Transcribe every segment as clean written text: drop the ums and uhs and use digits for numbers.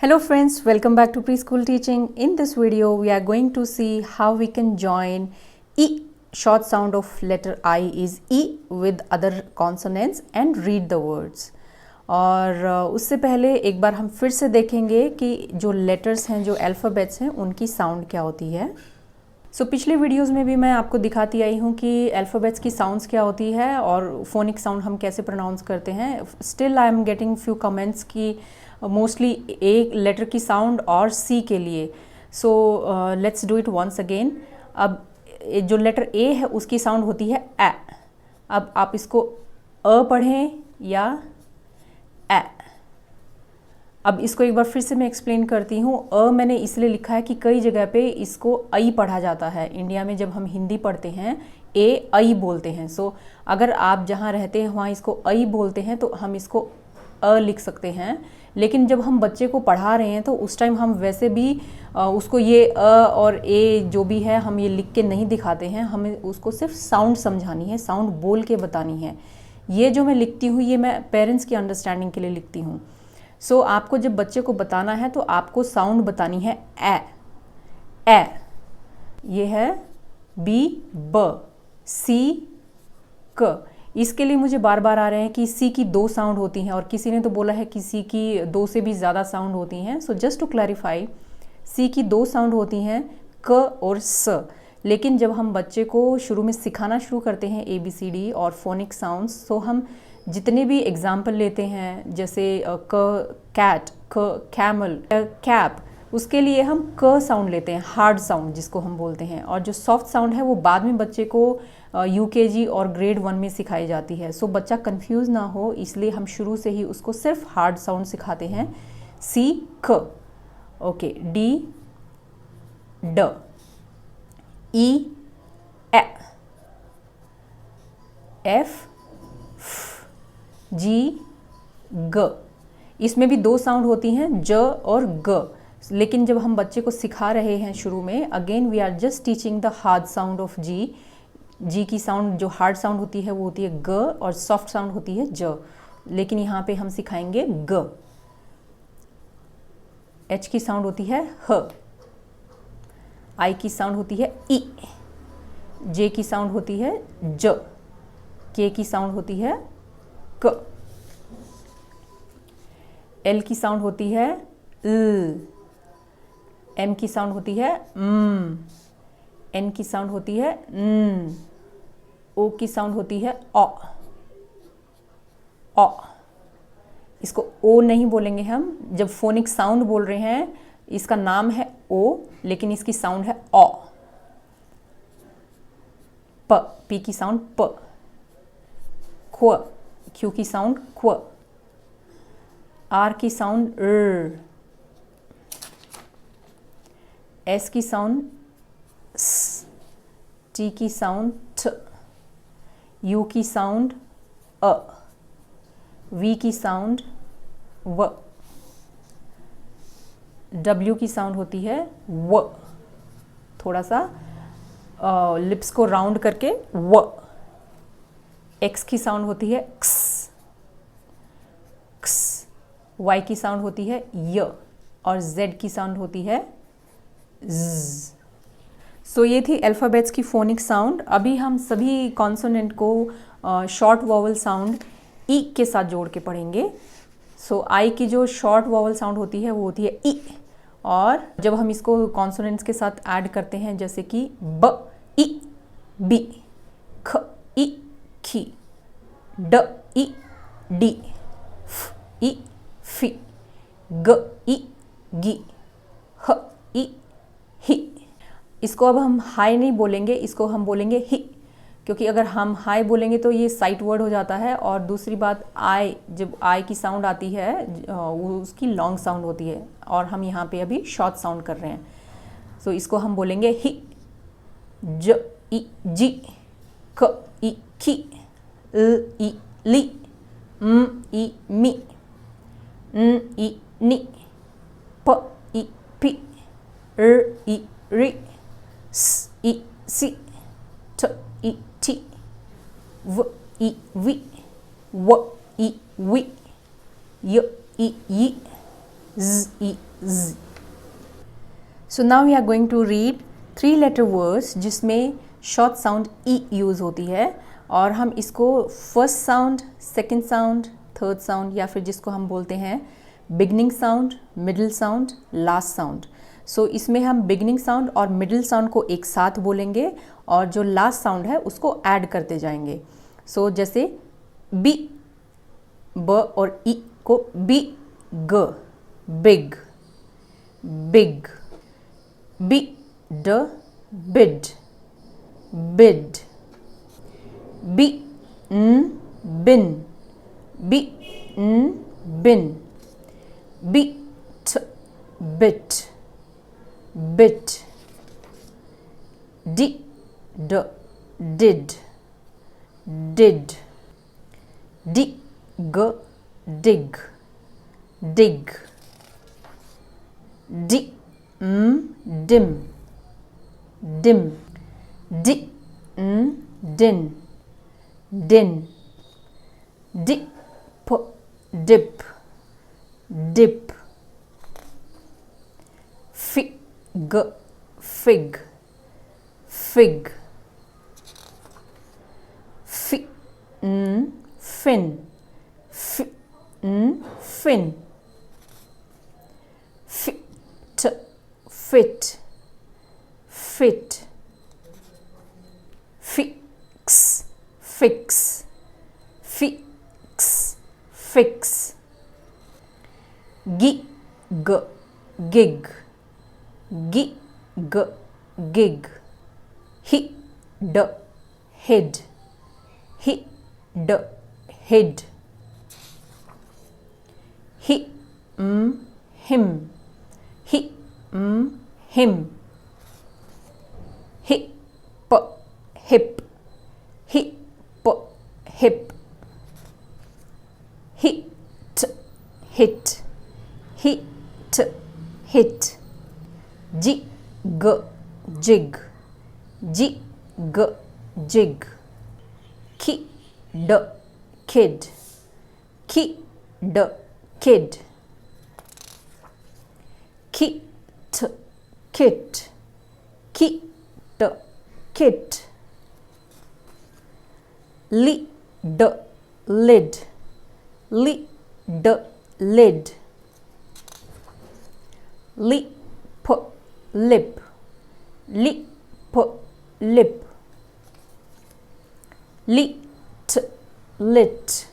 Hello friends, welcome back to Preschool Teaching. In this video, we are going to see how we can join E. Short sound of letter I is E with other consonants and read the words. और उससे पहले एक बार हम फिर से देखेंगे कि जो लेटर्स हैं, जो अल्फ़ाबेट्स हैं, उनकी साउंड क्या होती है. पिछले वीडियोस में भी मैं आपको दिखाती आई हूँ कि अल्फ़ाबेट्स की साउंड्स क्या होती है और फोनिक साउंड हम कैसे प्रोनाउंस करते हैं. Still I am getting few comments की मोस्टली एक लेटर की साउंड और सी के लिए. So let's do it once again. अब जो लेटर ए है उसकी साउंड होती है ए. अब आप इसको अ पढ़ें या ए. अब इसको एक बार फिर से मैं एक्सप्लेन करती हूँ. अ मैंने इसलिए लिखा है कि कई जगह पे इसको आई पढ़ा जाता है. इंडिया में जब हम हिंदी पढ़ते हैं ए आई बोलते हैं. अगर आप जहाँ रहते हैं वहाँ इसको आई बोलते हैं तो हम इसको अ लिख सकते हैं. लेकिन जब हम बच्चे को पढ़ा रहे हैं तो उस टाइम हम वैसे भी उसको ये अ और ए जो भी है हम ये लिख के नहीं दिखाते हैं. हमें उसको सिर्फ साउंड समझानी है, साउंड बोल के बतानी है. ये जो मैं लिखती हूँ ये मैं पेरेंट्स की अंडरस्टैंडिंग के लिए लिखती हूँ. आपको जब बच्चे को बताना है तो आपको साउंड बतानी है ए. ए ये है बी ब सी क. इसके लिए मुझे बार बार आ रहे हैं कि सी की 2 साउंड होती हैं और किसी ने तो बोला है कि सी की 2 से भी ज़्यादा साउंड होती हैं. जस्ट टू क्लैरिफाई, सी की 2 साउंड होती हैं क और स. लेकिन जब हम बच्चे को शुरू में सिखाना शुरू करते हैं ABCD और फोनिक साउंड्स, तो हम जितने भी एग्जाम्पल लेते हैं जैसे क कैट, क कैमल, कैप, उसके लिए हम क साउंड लेते हैं, हार्ड साउंड जिसको हम बोलते हैं. और जो सॉफ्ट साउंड है वो बाद में बच्चे को UKG और ग्रेड 1 में सिखाई जाती है. बच्चा कंफ्यूज ना हो इसलिए हम शुरू से ही उसको सिर्फ हार्ड साउंड सिखाते हैं. सी क, ओके, डी ड, ई ए, एफ जी ग. इसमें भी 2 साउंड होती हैं ज और ग. लेकिन जब हम बच्चे को सिखा रहे हैं शुरू में, again we are just teaching the hard sound of G. G की साउंड जो हार्ड साउंड होती है वो होती है ग और सॉफ्ट साउंड होती है ज. लेकिन यहाँ पे हम सिखाएंगे ग. एच की साउंड होती है ह. आई की साउंड होती है ई. जे की साउंड होती है ज. के की साउंड होती है क. एल की साउंड होती है ल. एम की साउंड होती है म. एन की साउंड होती है न. ओ की साउंड होती है औ. औ. इसको ओ नहीं बोलेंगे हम. जब फोनिक साउंड बोल रहे हैं, इसका नाम है ओ लेकिन इसकी साउंड है औ. प, पी की साउंड प. क्व, क्यू की साउंड क्व. आर की साउंड र. एस की साउंड स. टी की साउंड ठ. यू की साउंड अ. वी की साउंड व. डब्ल्यू की साउंड होती है व. थोड़ा सा लिप्स को राउंड करके व. एक्स की साउंड होती है क्स. क्स. वाई की साउंड होती है य और जेड की साउंड होती है ज. ये थी अल्फ़ाबेट्स की फोनिक साउंड. अभी हम सभी कॉन्सोनेंट को शॉर्ट वॉवल साउंड ई के साथ जोड़ के पढ़ेंगे. आई की जो शॉर्ट वॉवल साउंड होती है वो होती है ई. और जब हम इसको कॉन्सोनेंट्स के साथ ऐड करते हैं जैसे कि ब ई बी, ख ई खी, ड ई डी, फ ई फी, ग ई गी, ह ई ही. इसको अब हम हाई नहीं बोलेंगे, इसको हम बोलेंगे ही. क्योंकि अगर हम हाई बोलेंगे तो ये साइट वर्ड हो जाता है. और दूसरी बात, आई, जब आई की साउंड आती है वो उसकी लॉन्ग साउंड होती है और हम यहाँ पे अभी शॉर्ट साउंड कर रहे हैं. इसको हम बोलेंगे ही. ज ई जी, क ई की, ल ई ली, म ई मी, न ई नी, प ई पी, र ई री, स ई सी, ठ ई टी, व ई वी, व ई वी, य ई यी, z, e, z. So now we are going to read 3 letter words जिसमें शॉर्ट साउंड ई यूज़ होती है, और हम इसको first sound, second sound, third sound, या फिर जिसको हम बोलते हैं beginning sound, middle sound, last sound. So इसमें हम बिगनिंग साउंड और मिडिल साउंड को एक साथ बोलेंगे और जो लास्ट साउंड है उसको ऐड करते जाएंगे. सो जैसे बी, ब और ई को बी ग, बिग, बिग. बी ड, बिड, बिड. बी न, बिन, बी न, बिन. बी t, bit, bit. D d, did, did. D g, dig, dig. D dim, dim. D din, din. Dip, dip, dip. Fig, fig, fig. Fin, fin, fin. Fit, fit, fit. Fix, fix, fix, fix. Gig, gig, gig, gig. Hid, hid, hid, hid. Him, him, him. Hip, hip, hip, hip. Hit, hit, hit, hit. Jig, jig, jig, jig. Kid, kid, kid, kid. Kit, kit, kit, kit. Lid, lid, lid, lid. Lip, lip, lip, lip. Lit, lit,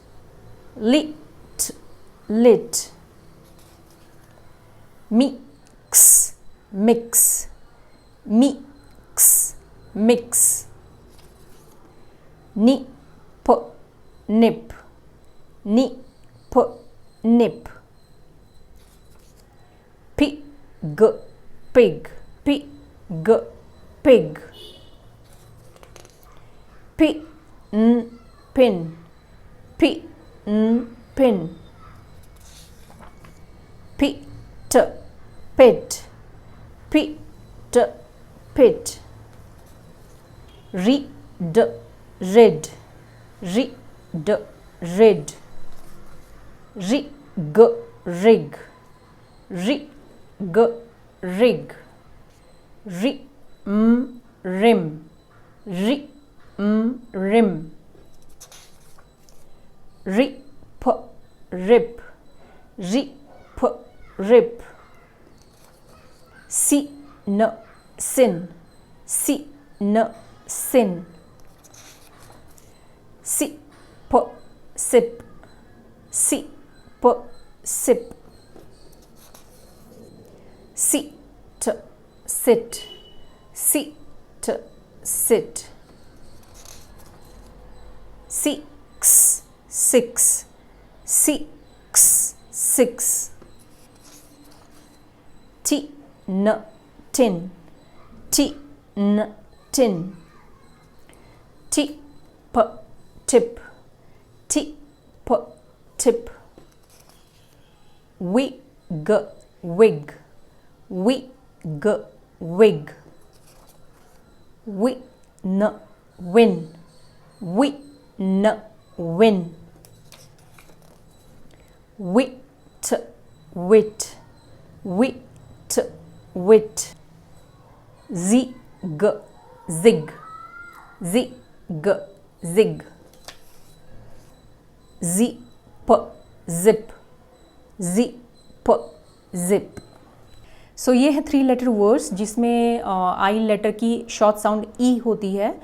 lit, lit. Mix, mix, mix, mix. Nip, nip, nip, nip. Pig, pig, pig, pig. Pin, pin, pin, pin. Pit, pit, pit, pit. Read, red, read, red. Rig, rig, rig, rig. Rim, rim, rim, rim. Rip, rip, rip, rip. Sin, sin, sin. Sip, sip, sip, sip. Sit, sit, sit, sit. Six, six, six, six. Tin, tin, tin. Tip, tip, tip, tip. Wig, wig, wig, wig. Win, win, win, win. Wit, wit, wit, wit, zig, zig, zig, zig, zip, zip, zip, zip. सो ये है 3 letter words जिसमें आई letter की short sound ई होती है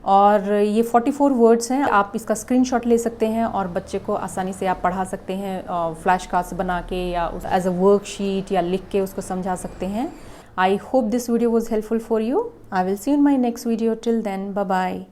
और ये 44 words हैं. आप इसका स्क्रीनशॉट ले सकते हैं और बच्चे को आसानी से आप पढ़ा सकते हैं फ्लैश कार्ड्स बना के या एज अ वर्कशीट या लिख के उसको समझा सकते हैं. I hope this video was helpful for you. I will see you in my next video. Till then, bye bye.